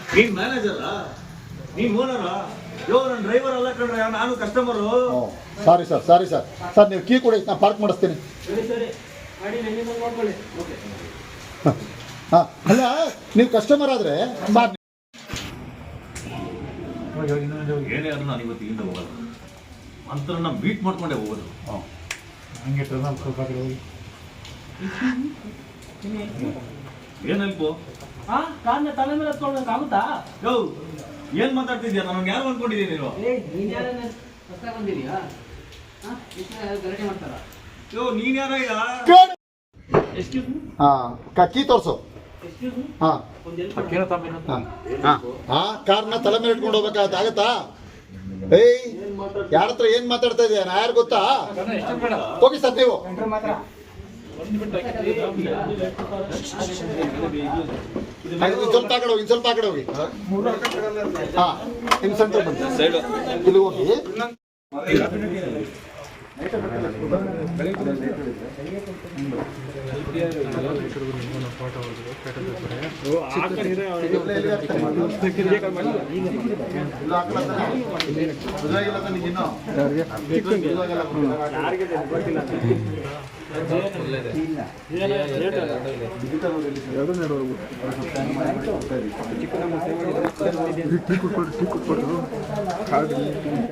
ನೀನ್ ಮ್ಯಾನೇಜರಾ ನೀನ್ ಓನರಾ ಯೋ ನನ್ನ ಡ್ರೈವರ್ ಅಲ್ಲ ಕಣ್ರೆ ನಾನು customer sorry sir sorry sir sir ನೀವು ಕೀ ಕೊಡಿ ನಾನು ಪಾರ್ಕ್ ಮಾಡಿಸ್ತೀನಿ ಸರಿ ಸರಿ ಮಾಡಿ ನನಗೆ ನೋಡ್ಕೊಳ್ಳಿ ಓಕೆ ಹಾಂ ಅಲ್ಲ ನೀವು ಕಸ್ಟಮರ್ ಆದರೆ ಸರ್ ಏನೇ ಅದು ನಾನು ಇವತ್ತು ಇಲ್ಲಿಂದ ಹೋಗಲ್ಲ ಅಂತರನ್ನ ಮೀಟ್ ಮಾಡ್ಕೊಂಡೆ ಹೋಗೋದು ಹಂಗೆ ಸ್ವಲ್ಪ ಏನ್ ಹೆಲ್ಪು ಕಾರ್ನ ತಲೆ ಮೇಲೆ ಹತ್ಕೊಳ್ಬೇಕು ಆಗುತ್ತಾ? ಯೋ ಏನ್ ಮಾತಾಡ್ತಿದ್ಯಾ ನಾನು ಯಾರು ಅನ್ಕೊಂಡಿದ್ದೀನಿ ನೀನು ನೀನ್ ಯಾರನ್ನ ಹೊಸ್ದಾಗ್ ಬಂದಿದ್ಯಾ? ಗಲಾಟೆ ಮಾಡ್ತಾರ? ಯೋ ನೀನ್ ಯಾರಯ್ಯ ಎಕ್ಸ್ಕ್ಯೂಸ್ ಮೀ ಹಾಂ ಕೀ ತೋರಿಸು ಎಕ್ಸ್ಕ್ಯೂಸ್ ಮೀ ಹಾಂ ಹಾಂ ಹಾಂ ಕಾರ್ನ ತಲೆ ಮೇಲೆ ಇಟ್ಕೊಂಡು ಹೋಗ್ಬೇಕಾಗತ್ತಾ ಏಯ್ ಯಾರ ಹತ್ರ ಏನು ಮಾತಾಡ್ತಾ ಇದೆಯಾ ನಾ ಯಾರು ಗೊತ್ತಾ ಹೋಗಿ ಸರ್ ನೀವು ಸ್ವಲ್ಪ ಆ ಕಡೆ ಹೋಗಿ ಸ್ವಲ್ಪ ಆ ಕಡೆ ಹೋಗಿ ಹಾಂ ಇನ್ನು ಸೆಂಟ್ರ್ ಬಂದು ಇಲ್ಲಿ ಹೋಗಿ